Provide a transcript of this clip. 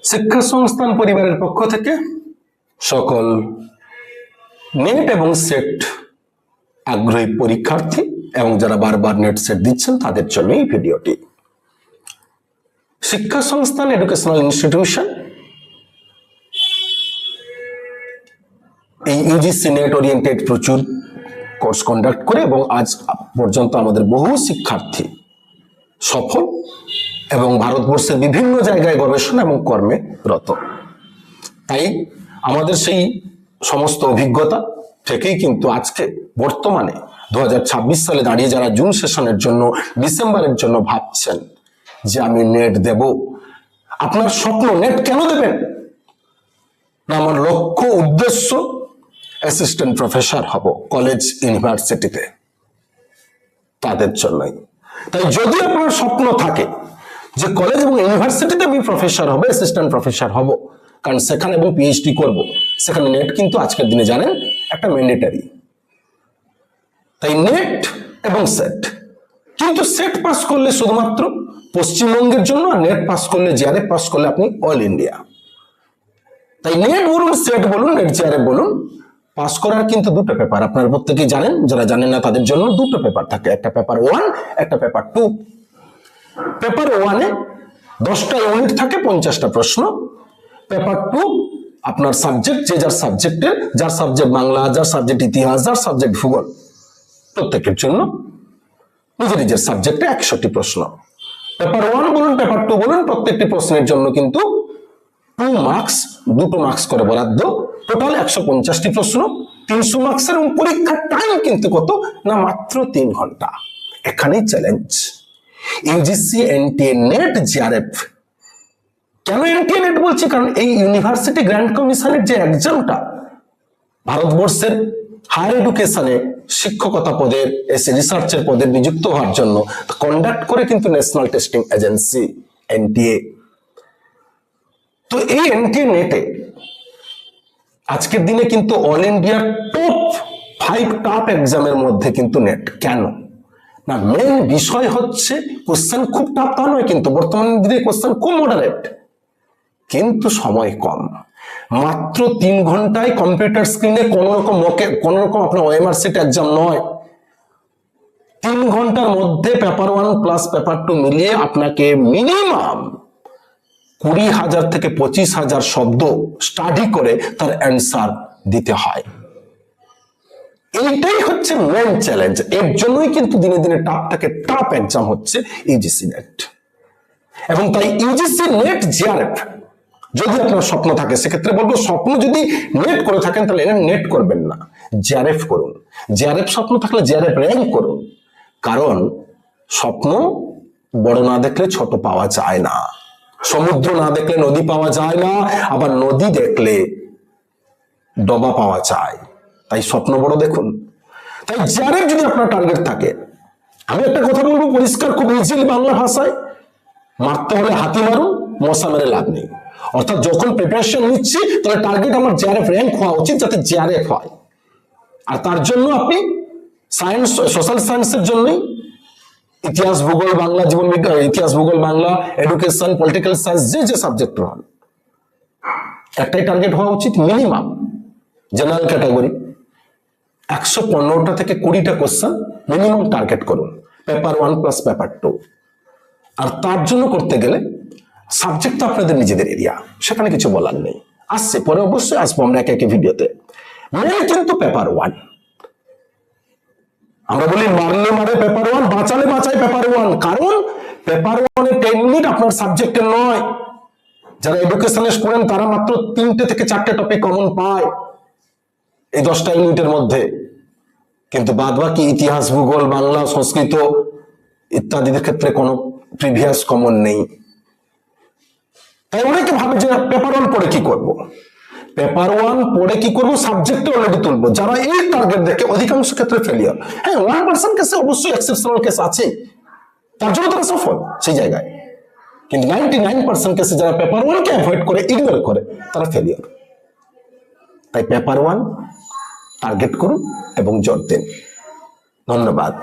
শিক্ষা সংস্থান পরিবারের পক্ষ থেকে সকল নেট এবং সেট আগ্রহী পরীক্ষার্থী এবং যারা বারবার নেট সেট দিচ্ছেন তাদের জন্য এই ভিডিওটি। শিক্ষা সংস্থান এডুকেশনাল ইনস্টিটিউশন এই ইউজিসি নেট ওরিয়েন্টেড প্রচুর কোর্স কন্ডাক্ট করে এবং আজ পর্যন্ত আমাদের বহু শিক্ষার্থী সফল এবং ভারতবর্ষের বিভিন্ন জায়গায় গবেষণা এবং কর্মে রত। তাই আমাদের সেই সমস্ত অভিজ্ঞতা থেকেই কিন্তু আজকে বর্তমানে 2026 সালে দাঁড়িয়ে যারা জুন সেশনের জন্য ডিসেম্বরের জন্য ভাবছেন যে আমি নেট দেব, আপনার স্বপ্ন নেট কেন দেবেন না? আমার লক্ষ্য উদ্দেশ্য অ্যাসিস্ট্যান্ট প্রফেসর হব কলেজ ইউনিভার্সিটিতে, তাদের জন্যই। তাই যদি আপনার স্বপ্ন থাকে যে কলেজ এবং ইউনিভার্সিটিতে আমি প্রফেসর হব, অ্যাসিস্ট্যান্ট প্রফেসর হব, কারণ সেখানে এবং পিএইচডি করব, সেখানে নেট কিন্তু আজকের দিনে জানেন একটা ম্যান্ডেটারি। তাই নেট এবং সেট, কিন্তু সেট পাস করলে শুধুমাত্র পশ্চিমবঙ্গের জন্য, আর নেট পাস করলে জিআরএফ পাস করলে আপনি অল ইন্ডিয়া। তাই নেট বলুন, সেট বলুন, নেট জিআরএফ বলুন, পাস করার কিন্তু দুটো পেপার আপনারা প্রত্যেকেই জানেন। যারা জানেন না তাদের জন্য দুটো পেপার থাকে, একটা পেপার 1, একটা পেপার 2। পেপার 1-এ 10টা ইউনিট থাকে, 50টা প্রশ্ন। পেপার 2 আপনার সাবজেক্ট, যে যার সাবজেক্টের, যার সাবজেক্ট বাংলা, যার সাবজেক্ট ইতিহাস, যার সাবজেক্ট ভূগোল, প্রত্যেকের জন্য নিজের নিজের সাবজেক্টে 100টি প্রশ্ন। পেপার 1 বলুন, পেপার 2 বলুন, প্রত্যেকটি প্রশ্নের জন্য কিন্তু 2 মার্কস, 2 মার্কস করে বরাদ্দ। টোটাল 150টি প্রশ্ন, 300 মার্কসের। এবং পরীক্ষার টাইম কিন্তু কত না, মাত্র 3 ঘন্টা। এখানেই challenge. UGC NTA net JRF. কেন এনটিএ নেট বলছি? কারণ এই ইউনিভার্সিটি গ্র্যান্ড কমিশনের যে এক্সামটা ভারতবর্ষের হায়ার এডুকেশনে শিক্ষকতা পদের, রিসার্চের পদে নিযুক্ত হওয়ার জন্য কন্ডাক্ট করে কিন্তু ন্যাশনাল টেস্টিং এজেন্সি এনটিএ। তো এই এনটিএ নেটে আজকের দিনে কিন্তু অল ইন্ডিয়ার টপ 5 টপ এক্সামের মধ্যে কিন্তু নেট। কেন না, মেন বিষয় হচ্ছে কোশ্চেন খুব টাফ তা নয়, কিন্তু বর্তমান দিনে কোশ্চেন খুব মডারেট, কিন্তু সময় কম। মাত্র 3 ঘন্টায় কম্পিউটার স্ক্রিনে কোন রকম আপনার ওএমআর সিট এক্সাম নয়। 3 ঘন্টার মধ্যে পেপার 1 প্লাস পেপার 2 মিলিয়ে আপনাকে মিনিমাম 20,000 থেকে 25,000 শব্দ স্টাডি করে তার অ্যান্সার দিতে হয়। এইটাই হচ্ছে মেন চ্যালেঞ্জ। এর জন্যই কিন্তু দিনে দিনে টপ এক্সাম হচ্ছে ইউজিসি নেট। এবং তাই ইউজিসি নেট জিআরএফ যদি আপনার স্বপ্ন থাকে, সেক্ষেত্রে বলবো স্বপ্ন যদি নেট করে থাকেন তাহলে নেট করবেন না, জিআরএফ করুন। জিআরএফ স্বপ্ন থাকলে জিআরএফ র্যাঙ্ক করুন। কারণ স্বপ্ন বড় না দেখলে ছোট পাওয়া যায় না, সমুদ্র না দেখলে নদী পাওয়া যায় না, আবার নদী দেখলে ডবা পাওয়া যায়। তাই স্বপ্ন বড় দেখুন। তাই জিআরএফ যদি আপনার টার্গেট থাকে, আমি একটা কথা বলবো পরিষ্কার, খুব ইজিলি বাংলা ভাষায়, মারতে হলে হাতি মারুন, মশা মেরে লাভ নেই। অর্থাৎ যখন প্রিপারেশন নিচ্ছি তাহলে টার্গেট আমার জিআরএফ র্যাঙ্ক হওয়া উচিত, যাতে জিআরএফ হয়। আর তার জন্য আপনি সায়েন্স, সোশ্যাল সায়েন্সের জন্যই ইতিহাস, ভূগোল, বাংলা, জীবন বিজ্ঞান, ইতিহাস, ভূগোল, বাংলা, এডুকেশন, পলিটিক্যাল সায়েন্স, যে সাবজেক্ট হন, একটাই টার্গেট হওয়া উচিত মিনিমাম। জেনারেল ক্যাটাগরি 115টা থেকে 20টা কোশ্চেন মিনিমাম টার্গেট করুন, পেপার 1 প্লাস পেপার 2। আর তার জন্য করতে গেলে সাবজেক্ট তো আপনাদের নিজেদের এরিয়া, সেখানে কিছু বলার নেই। আসছে পরে, অবশ্যই আসবো আমরা একে একে ভিডিওতে। মেন কিন্তু পেপার 1। আমরা বলি মারলে মারে পেপার 1, বাঁচালে বাঁচায় পেপার 1। কারণ পেপার 1-এ 10 মিনিট আপনার সাবজেক্টের নয়। যারা এডুকেশনে পড়েন তারা মাত্র 3টে থেকে 4টে টপিক কমন পায় এই 10টা ইউনিটের মধ্যে, কিন্তু বাদ বাকি ইতিহাস, ভূগোল, বাংলা, সংস্কৃত ইত্যাদিদের ক্ষেত্রে কোনো প্রিভিয়াস কমন নেই। তাই অনেকে ভাবে যে পেপার 1 পড়ে কি করব, পেপার 1 পড়ে কি করব, সাবজেক্টে অলরেডি তুলবো। যারা এই টার্গেট দেখে অধিকাংশ ক্ষেত্রে ফেলিয়ার। হ্যাঁ, 1% কেসে অবশ্যই এক্সেপশনাল কেস আছে, তার জন্য তারা সফল সেই জায়গায়, কিন্তু 99% কেসে যারা পেপার 1-কে অ্যাভয়েড করে, ইগনোর করে, তারা ফেলিয়ার। তাই পেপার 1 টার্গেট করুন এবং জোর দিন। ধন্যবাদ।